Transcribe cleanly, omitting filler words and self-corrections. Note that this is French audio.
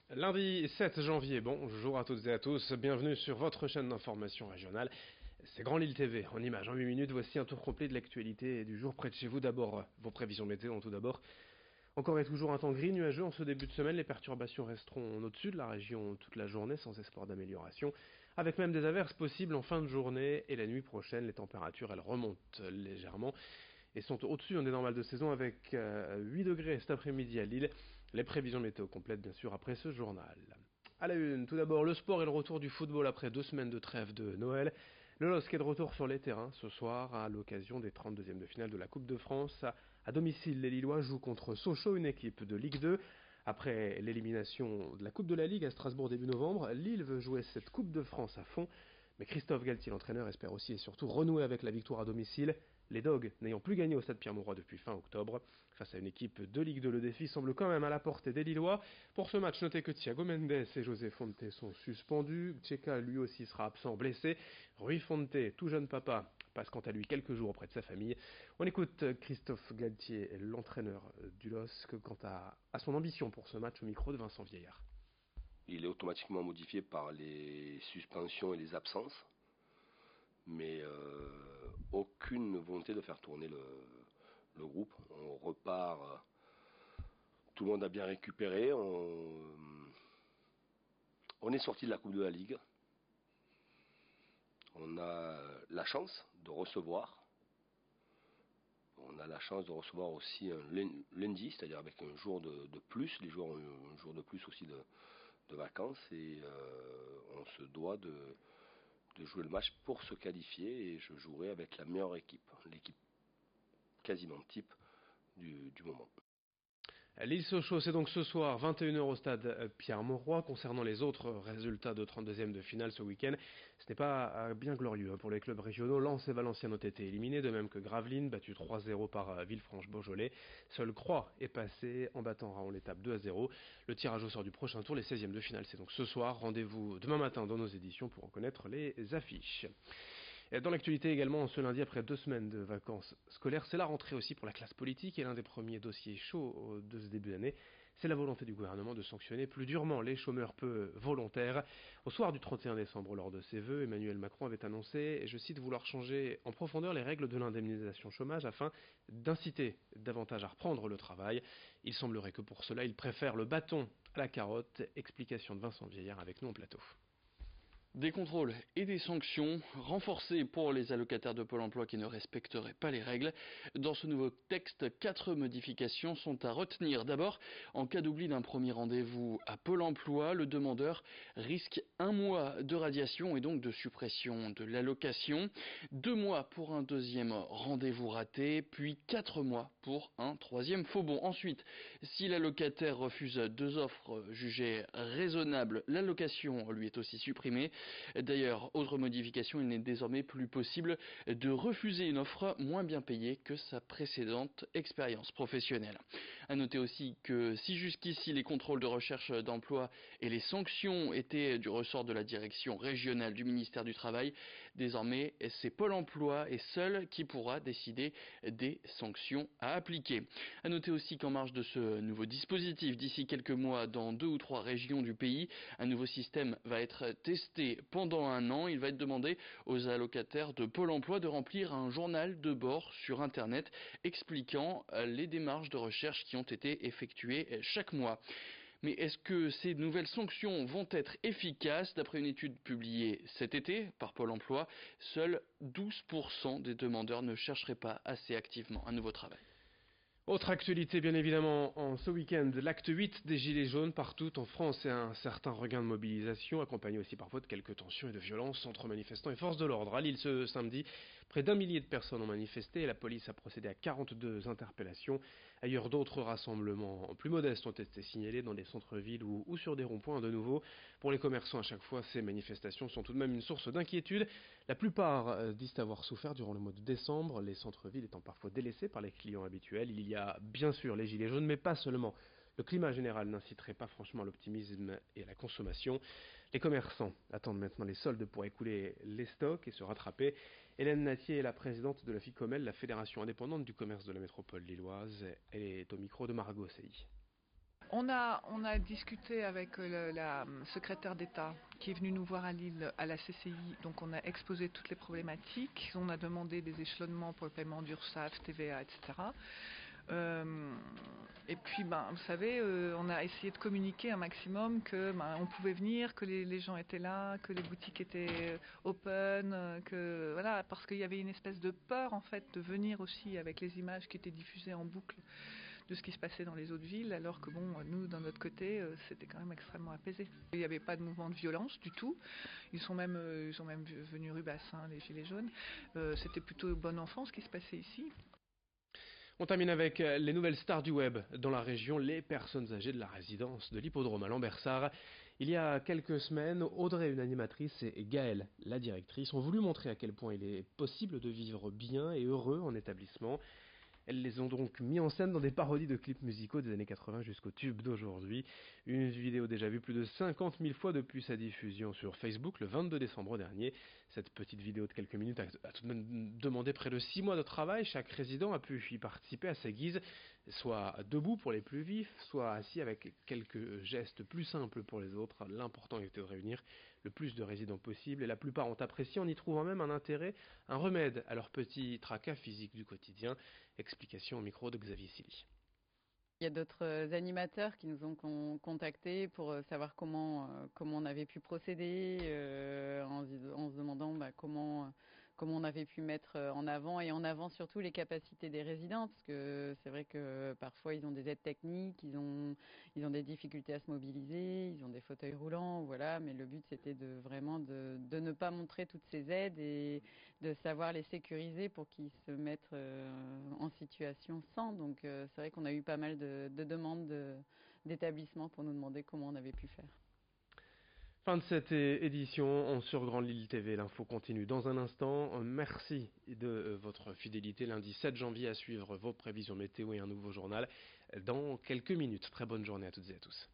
Lundi 7 janvier, bonjour à toutes et à tous, bienvenue sur votre chaîne d'information régionale. C'est Grand Lille TV, en images, en 8 minutes, voici un tour complet de l'actualité du jour près de chez vous. D'abord, vos prévisions météo, tout d'abord. Encore et toujours un temps gris, nuageux en ce début de semaine, les perturbations resteront au-dessus de la région toute la journée sans espoir d'amélioration, avec même des averses possibles en fin de journée et la nuit prochaine, les températures elles remontent légèrement et sont au-dessus des normales de saison avec 8 degrés cet après-midi à Lille. Les prévisions météo complètes bien sûr après ce journal. À la une, tout d'abord le sport et le retour du football après 2 semaines de trêve de Noël. Le LOSC est de retour sur les terrains ce soir à l'occasion des 32e de finale de la Coupe de France. À domicile, les Lillois jouent contre Sochaux, une équipe de Ligue 2. Après l'élimination de la Coupe de la Ligue à Strasbourg début novembre, Lille veut jouer cette Coupe de France à fond. Mais Christophe Galtier, l'entraîneur, espère aussi et surtout renouer avec la victoire à domicile. Les Dogs n'ayant plus gagné au stade Pierre-Mauroy depuis fin octobre. Face à une équipe de Ligue 2, le défi semble quand même à la portée des Lillois. Pour ce match, notez que Thiago Mendes et José Fonte sont suspendus. Tcheka lui aussi sera absent blessé. Rui Fonte, tout jeune papa, passe quant à lui quelques jours auprès de sa famille. On écoute Christophe Galtier, l'entraîneur du LOSC, quant à son ambition pour ce match au micro de Vincent Vieillard. Il est automatiquement modifié par les suspensions et les absences, mais aucune volonté de faire tourner le groupe. On repart, tout le monde a bien récupéré, on est sorti de la Coupe de la Ligue, on a la chance de recevoir. On a la chance de recevoir aussi un lundi, c'est-à-dire avec un jour de plus. Les joueurs ont un jour de plus aussi de vacances et on se doit de jouer le match pour se qualifier et je jouerai avec la meilleure équipe, l'équipe quasiment type du moment. Lille-Sochaux, c'est donc ce soir, 21h au stade Pierre-Mauroy. Concernant les autres résultats de 32e de finale ce week-end, ce n'est pas bien glorieux pour les clubs régionaux. Lens et Valenciennes ont été éliminés, de même que Gravelines, battu 3-0 par Villefranche-Beaujolais. Seul Croix est passé en battant Raon l'étape 2-0. Le tirage au sort du prochain tour, les 16e de finale, c'est donc ce soir. Rendez-vous demain matin dans nos éditions pour en connaître les affiches. Dans l'actualité également, ce lundi, après 2 semaines de vacances scolaires, c'est la rentrée aussi pour la classe politique et l'un des premiers dossiers chauds de ce début d'année, c'est la volonté du gouvernement de sanctionner plus durement les chômeurs peu volontaires. Au soir du 31 décembre, lors de ses vœux, Emmanuel Macron avait annoncé, et je cite, vouloir changer en profondeur les règles de l'indemnisation chômage afin d'inciter davantage à reprendre le travail. Il semblerait que pour cela, il préfère le bâton à la carotte. Explication de Vincent Vieillard avec nous en plateau. Des contrôles et des sanctions renforcés pour les allocataires de Pôle emploi qui ne respecteraient pas les règles. Dans ce nouveau texte, 4 modifications sont à retenir. D'abord, en cas d'oubli d'un premier rendez-vous à Pôle emploi, le demandeur risque 1 mois de radiation et donc de suppression de l'allocation, 2 mois pour un deuxième rendez-vous raté, puis 4 mois pour un troisième faux bond. Ensuite, si l'allocataire refuse 2 offres jugées raisonnables, l'allocation lui est aussi supprimée. D'ailleurs, autre modification, il n'est désormais plus possible de refuser une offre moins bien payée que sa précédente expérience professionnelle. À noter aussi que si jusqu'ici les contrôles de recherche d'emploi et les sanctions étaient du ressort de la direction régionale du ministère du Travail, désormais c'est Pôle emploi et seul qui pourra décider des sanctions à appliquer. À noter aussi qu'en marge de ce nouveau dispositif, d'ici quelques mois dans 2 ou 3 régions du pays, un nouveau système va être testé pendant 1 an. Il va être demandé aux allocataires de Pôle emploi de remplir un journal de bord sur Internet expliquant les démarches de recherche qui ont été effectuées chaque mois. Mais est-ce que ces nouvelles sanctions vont être efficaces? D'après une étude publiée cet été par Pôle emploi, seuls 12% des demandeurs ne chercheraient pas assez activement un nouveau travail. Autre actualité, bien évidemment, en ce week-end, l'acte 8 des Gilets jaunes partout en France et un certain regain de mobilisation, accompagné aussi parfois de quelques tensions et de violences entre manifestants et forces de l'ordre. À Lille, ce samedi, près d'1 millier de personnes ont manifesté et la police a procédé à 42 interpellations. Ailleurs, d'autres rassemblements plus modestes ont été signalés dans les centres-villes ou sur des ronds-points de nouveau. Pour les commerçants, à chaque fois, ces manifestations sont tout de même une source d'inquiétude. La plupart disent avoir souffert durant le mois de décembre, les centres-villes étant parfois délaissés par les clients habituels. Il y a bien sûr les gilets jaunes, mais pas seulement. Le climat général n'inciterait pas franchement à l'optimisme et à la consommation. Les commerçants attendent maintenant les soldes pour écouler les stocks et se rattraper. Hélène Natier est la présidente de la FICOMEL, la Fédération indépendante du commerce de la métropole lilloise. Elle est au micro de Margot Sey. On a discuté avec la secrétaire d'État qui est venue nous voir à Lille, à la CCI. Donc on a exposé toutes les problématiques. On a demandé des échelonnements pour le paiement d'URSSAF, TVA, etc. Et puis, vous savez, on a essayé de communiquer un maximum que on pouvait venir, que les gens étaient là, que les boutiques étaient open, que voilà, parce qu'il y avait une espèce de peur en fait de venir aussi avec les images qui étaient diffusées en boucle de ce qui se passait dans les autres villes, alors que nous, d'un notre côté, c'était quand même extrêmement apaisé. Il n'y avait pas de mouvement de violence du tout. Ils sont même venus rubasser les gilets jaunes. C'était plutôt bon enfant ce qui se passait ici. On termine avec les nouvelles stars du web dans la région, les personnes âgées de la résidence de l'hippodrome à Lambersart. Il y a quelques semaines, Audrey, une animatrice, et Gaëlle, la directrice, ont voulu montrer à quel point il est possible de vivre bien et heureux en établissement. Elles les ont donc mis en scène dans des parodies de clips musicaux des années 80 jusqu'au tube d'aujourd'hui. Une vidéo déjà vue plus de 50 000 fois depuis sa diffusion sur Facebook le 22 décembre dernier. Cette petite vidéo de quelques minutes a tout de même demandé près de 6 mois de travail. Chaque résident a pu y participer à sa guise, soit debout pour les plus vifs, soit assis avec quelques gestes plus simples pour les autres. L'important était de réunir le plus de résidents possible et la plupart ont apprécié en y trouvant même un intérêt, un remède à leur petit tracas physique du quotidien. Explication au micro de Xavier Silly. Il y a d'autres animateurs qui nous ont contactés pour savoir comment on avait pu procéder, en se demandant comment on avait pu mettre en avant et en avant surtout les capacités des résidents, parce que c'est vrai que parfois ils ont des aides techniques, ils ont des difficultés à se mobiliser, ils ont des fauteuils roulants, voilà, mais le but c'était vraiment de ne pas montrer toutes ces aides et de savoir les sécuriser pour qu'ils se mettent en situation sans. Donc c'est vrai qu'on a eu pas mal de demandes d'établissements pour nous demander comment on avait pu faire. Fin de cette édition sur Grand Lille TV. L'info continue dans un instant. Merci de votre fidélité. Lundi 7 janvier à suivre vos prévisions météo et un nouveau journal dans quelques minutes. Très bonne journée à toutes et à tous.